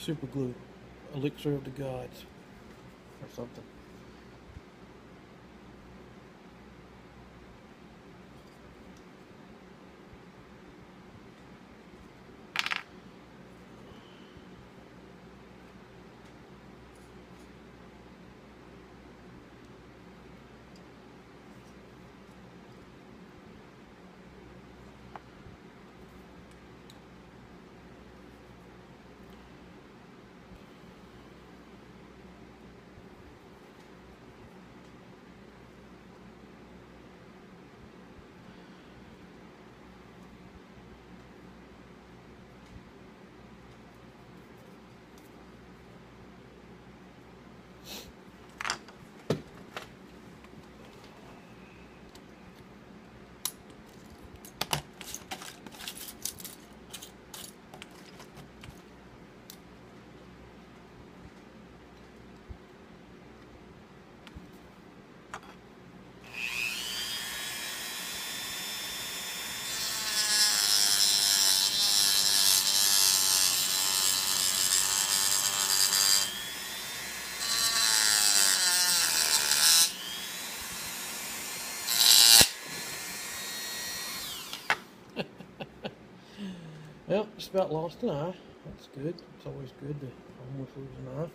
super glue, elixir of the gods, or something. Well, just about lost an eye. That's good. It's always good to almost lose an eye.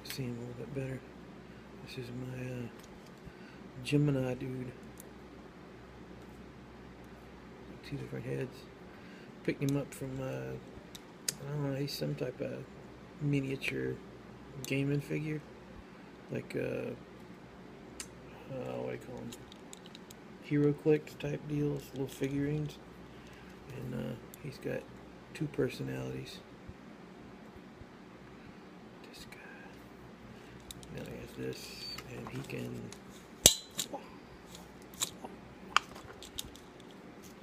See him a little bit better. This is my Gemini dude. Two different heads. Picked him up from, I don't know, he's some type of miniature gaming figure. Like, what do you call them? Hero Clicks type deals, little figurines. And he's got two personalities. This guy. Now he has this, and he can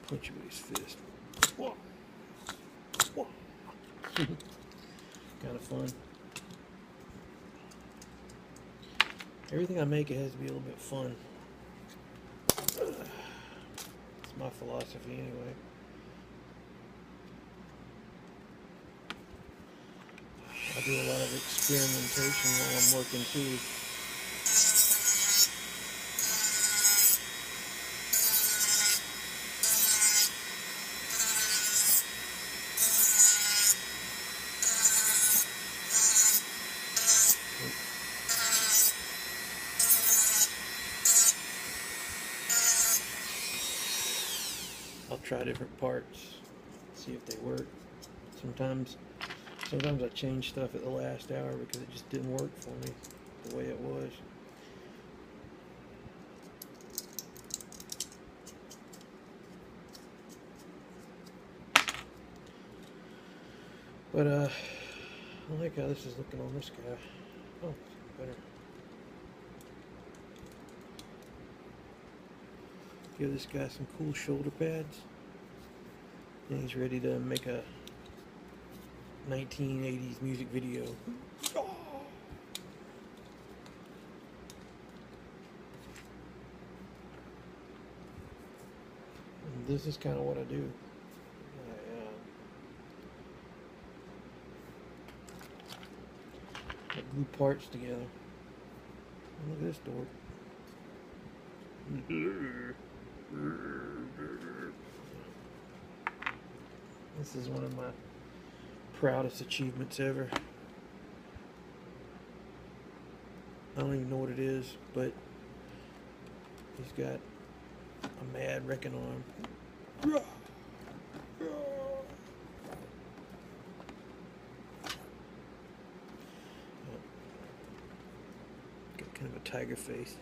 punch you with his fist. Kind of fun. Everything I make, it has to be a little bit fun. It's my philosophy anyway. I do a lot of experimentation while I'm working too. I'll try different parts, see if they work. Sometimes I change stuff at the last hour because it just didn't work for me the way it was. But I like how this is looking on this guy. Oh, better. Give this guy some cool shoulder pads. And he's ready to make a 1980s music video. Oh. And this is kind of what I do. I glue parts together. Look at this dork. This is one of my proudest achievements ever. I don't even know what it is, but he's got a mad wrecking arm. Got kind of a tiger face.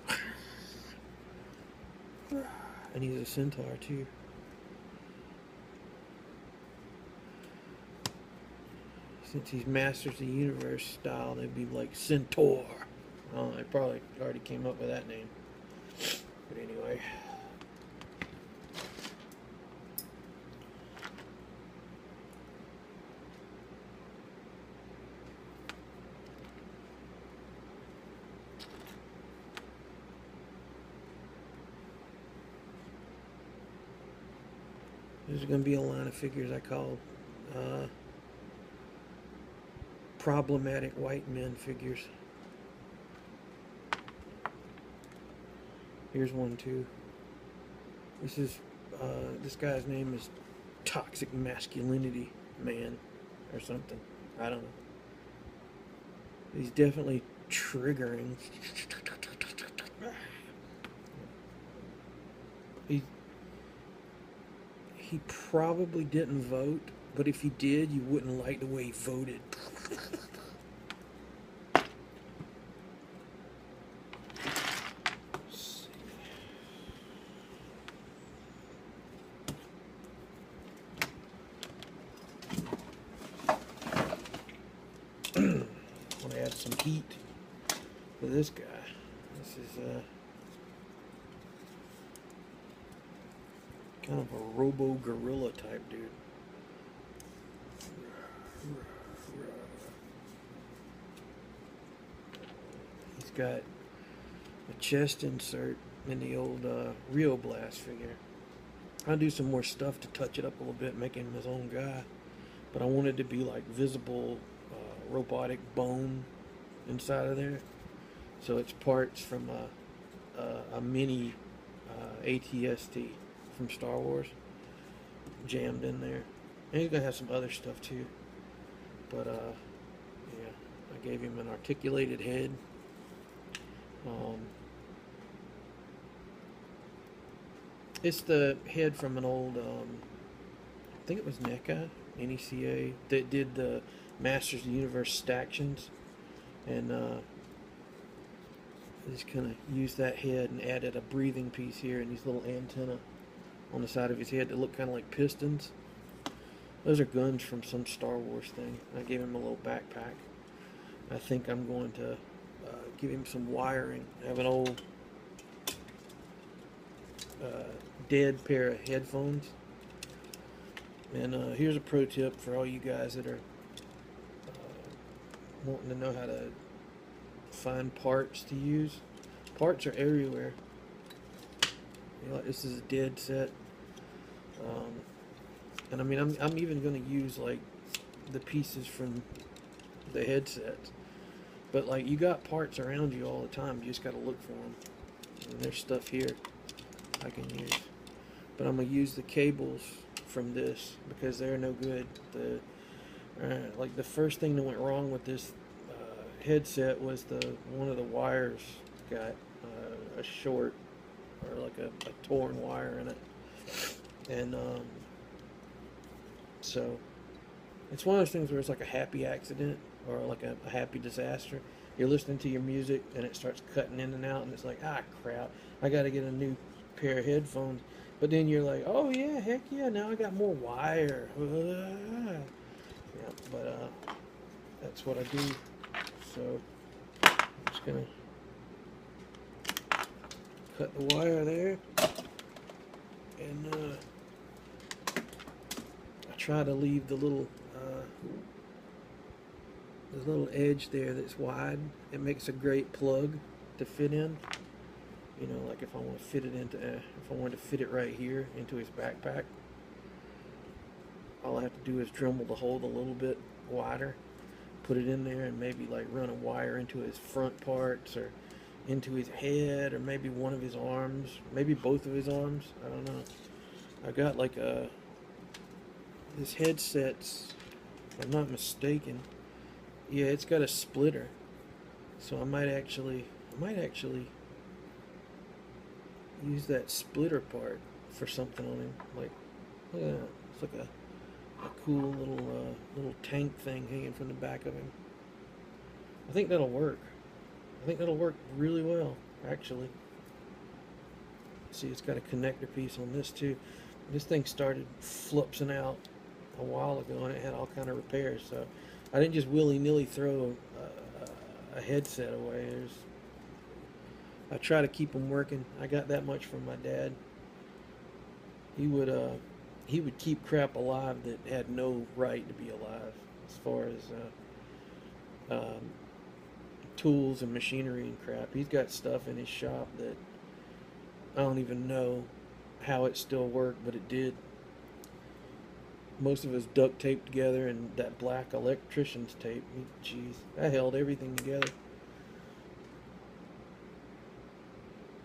And he's a centaur too. Since he's Masters of the Universe style, they'd be like Centaur. Oh, I probably already came up with that name. But anyway. There's going to be a line of figures I call problematic white men figures. Here's one too. This is this guy's name is Toxic Masculinity Man or something. I don't know. He's definitely triggering. He probably didn't vote, but if he did, you wouldn't like the way he voted. I want to add some heat for this guy. This is kind of a robo-gorilla type dude. He's got a chest insert in the old Rio Blast figure. I'll do some more stuff to touch it up a little bit, make him his own guy. But I wanted to be like visible robotic bone inside of there. So it's parts from a mini ATST from Star Wars jammed in there. And he's gonna have some other stuff too. But yeah, I gave him an articulated head. It's the head from an old I think it was NECA that did the Masters of the Universe stactions, and I just kind of used that head and added a breathing piece here and these little antennae on the side of his head that look kind of like pistons. Those are guns from some Star Wars thing. I gave him a little backpack. I think I'm going to give him some wiring. I have an old dead pair of headphones. And here's a pro tip for all you guys that are wanting to know how to find parts to use. Parts are everywhere. You know, this is a dead set. And I mean, I'm even going to use like the pieces from the headsets. But like, you got parts around you all the time. You just got to look for them. And there's stuff here I can use. But I'm going to use the cables from this because they're no good. Like the first thing that went wrong with this headset was one of the wires got a short or like a torn wire in it. And so it's one of those things where it's like a happy accident or like a happy disaster. You're listening to your music and it starts cutting in and out and it's like, ah, crap, I got to get a new pair of headphones. But then you're like, oh yeah, heck yeah, now I got more wire. Yeah, but that's what I do. So I'm just gonna cut the wire there, and I try to leave the little edge there that's wide. It makes a great plug to fit in. You know, like if I want to fit it into, if I want to fit it right here into his backpack, all I have to do is Dremel the hole a little bit wider, put it in there, and maybe like run a wire into his front parts or into his head, or maybe one of his arms, maybe both of his arms. I don't know. I got like this headset's, if I'm not mistaken, yeah, it's got a splitter, so I might actually use that splitter part for something on him. Like, look at that. It's like a cool little tank thing hanging from the back of him. I think that'll work. I think that'll work really well, actually. See, it's got a connector piece on this too. This thing started flupsing out a while ago, and it had all kind of repairs. So I didn't just willy-nilly throw a headset away. I try to keep them working. I got that much from my dad. He would keep crap alive that had no right to be alive, as far as tools and machinery and crap. He's got stuff in his shop that I don't even know how it still worked, but it did. Most of it's duct taped together, and that black electrician's tape, jeez, that held everything together.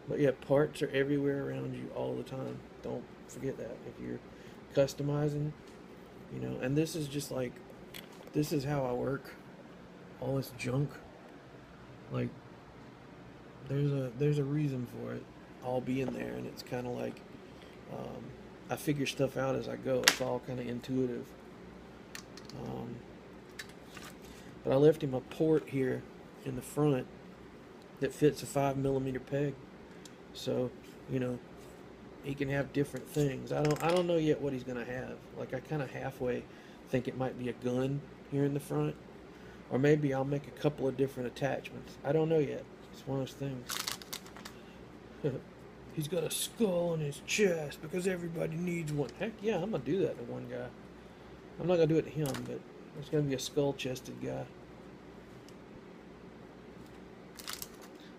But yeah, parts are everywhere around you all the time. Don't forget that. If you're customizing, you know, and this is just like, this is how I work. All this junk, like, there's a reason for it all being there, and it's kind of like, I figure stuff out as I go. It's all kind of intuitive. But I left him a port here in the front that fits a 5mm peg. So, you know, he can have different things. I don't know yet what he's gonna have. Like, I kind of halfway think it might be a gun here in the front, or maybe I'll make a couple of different attachments. I don't know yet. It's one of those things. He's got a skull on his chest because everybody needs one. Heck yeah, I'm gonna do that to one guy. I'm not gonna do it to him, but there's gonna be a skull-chested guy.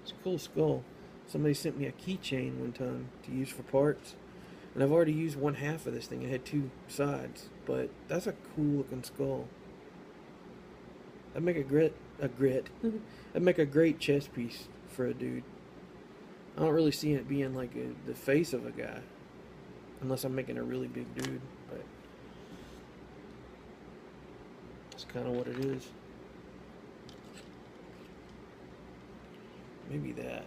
It's a cool skull. Somebody sent me a keychain one time to use for parts, and I've already used one half of this thing. It had two sides, but that's a cool looking skull. That'd make that'd make a great chest piece for a dude. I don't really see it being like the face of a guy, unless I'm making a really big dude, but that's kind of what it is. Maybe that.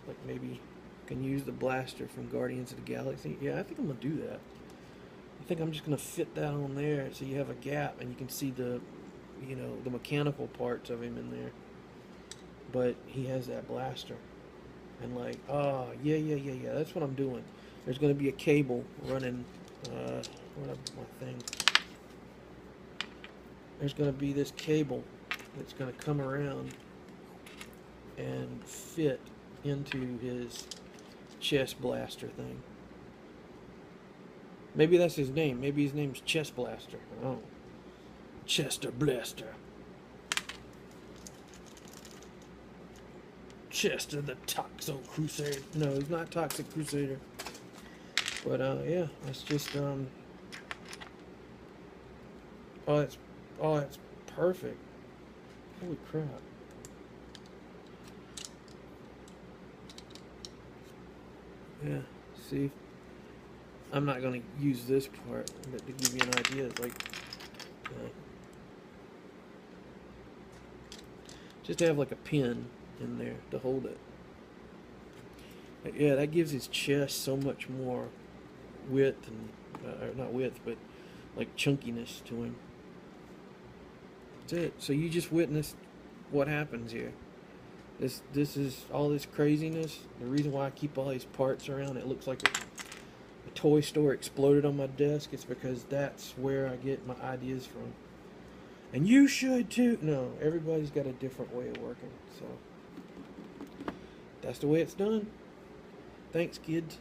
Like, maybe I can use the blaster from Guardians of the Galaxy. Yeah, I think I'm going to do that. I think I'm just going to fit that on there so you have a gap and you can see the, you know, the mechanical parts of him in there. But he has that blaster. And like, oh, yeah, that's what I'm doing. There's going to be a cable running, what my thing? There's going to be this cable that's going to come around and fit into his chest blaster thing. Maybe that's his name. Maybe his name's Chest Blaster. Oh, Chester Blaster. Chester the Toxo Crusader. No, he's not Toxic Crusader. But yeah, that's just oh, it's perfect. Holy crap. Yeah, see, I'm not going to use this part, but to give you an idea, it's like, just to have like a pin in there to hold it. But yeah, that gives his chest so much more width, and or not width, but like chunkiness to him. That's it. So you just witnessed what happens here. This is all this craziness. The reason why I keep all these parts around, it looks like a toy store exploded on my desk. It's because that's where I get my ideas from. and you should too. No, everybody's got a different way of working. So that's the way it's done. Thanks, kids.